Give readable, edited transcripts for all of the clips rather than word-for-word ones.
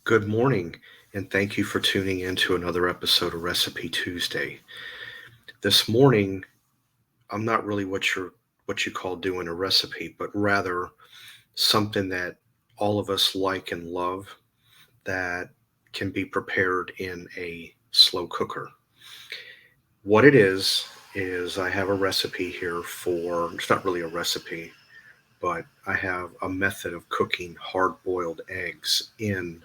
Good morning, and thank you for tuning in to another episode of Recipe Tuesday. This morning, I'm not really what you call doing a recipe, but rather something that all of us like and love that can be prepared in a slow cooker. What it is I have a recipe here for, it's not really a recipe, but I have a method of cooking hard-boiled eggs in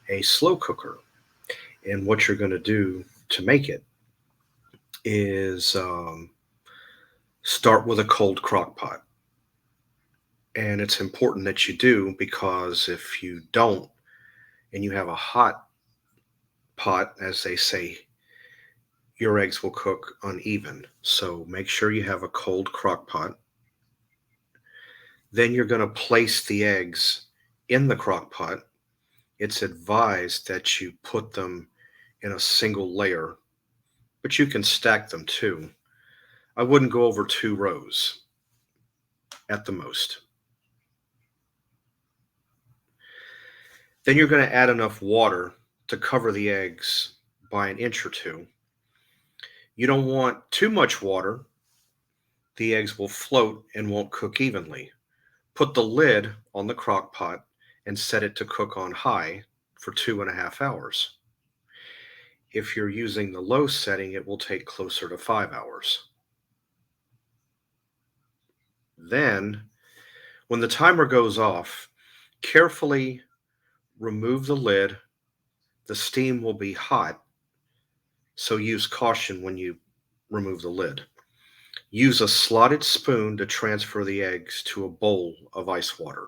a slow cooker. And what you're going to do to make it is start with a cold crock pot. And it's important that you do because if you don't and you have a hot pot, as they say, your eggs will cook uneven. So make sure you have a cold crock pot. Then you're going to place the eggs in the crock pot. It's advised that you put them in a single layer, but you can stack them too. I wouldn't go over two rows at the most. Then you're going to add enough water to cover the eggs by an inch or two. You don't want too much water. The eggs will float and won't cook evenly. Put the lid on the crock pot and set it to cook on high for 2.5 hours. If you're using the low setting, it will take closer to 5 hours. Then, when the timer goes off, carefully remove the lid. The steam will be hot, so use caution when you remove the lid. Use a slotted spoon to transfer the eggs to a bowl of ice water.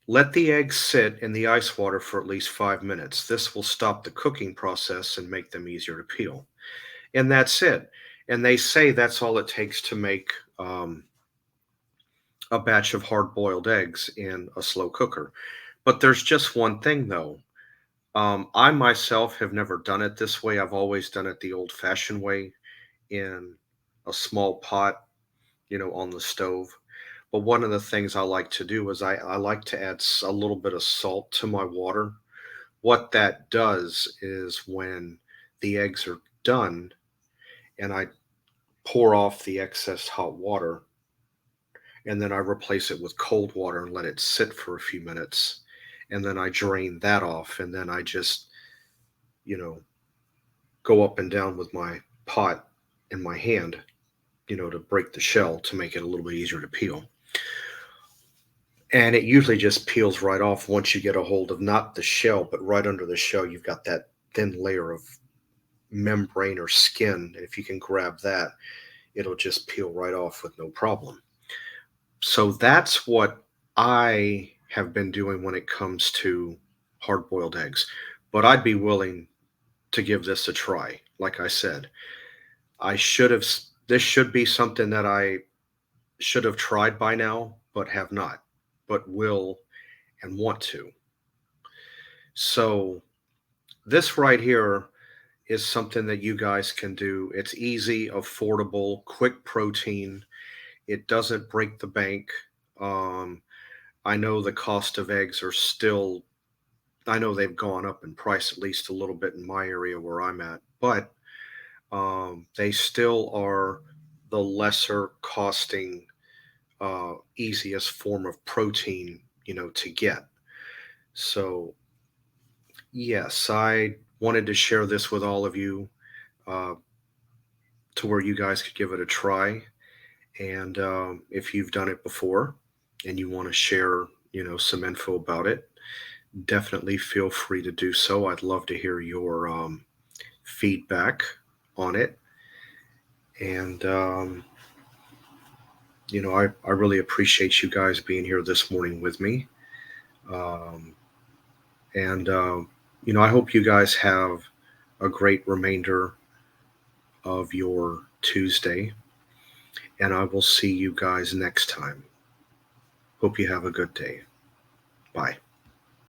Let the eggs sit in the ice water for at least 5 minutes. This will stop the cooking process and make them easier to peel. And that's it. And they say that's all it takes to make a batch of hard boiled eggs in a slow cooker. But there's just one thing though. I myself have never done it this way. I've always done it the old fashioned way in a small pot, on the stove. But one of the things I like to do is I like to add a little bit of salt to my water. What that does is when the eggs are done and I pour off the excess hot water and then I replace it with cold water and let it sit for a few minutes. And then I drain that off and then I just, you know, go up and down with my pot in my hand, to break the shell to make it a little bit easier to peel. And it usually just peels right off once you get a hold of not the shell, but right under the shell, you've got that thin layer of membrane or skin. And if you can grab that, it'll just peel right off with no problem. So that's what I have been doing when it comes to hard boiled eggs. But I'd be willing to give this a try. Like I said, this should be something that I should have tried by now, but have not, but will and want to. So, this right here is something that you guys can do. It's easy, affordable, quick protein. It doesn't break the bank. Um, I know the cost of eggs are still, I know they've gone up in price at least a little bit in my area where I'm at, but they still are the lesser costing, easiest form of protein, to get. So, yes, I wanted to share this with all of you uh, to where you guys could give it a try. And if you've done it before and you want to share, some info about it, definitely feel free to do so. I'd love to hear your feedback on it. And, I really appreciate you guys being here this morning with me. Um, and, I hope you guys have a great remainder of your Tuesday. And I will see you guys next time. Hope you have a good day. Bye.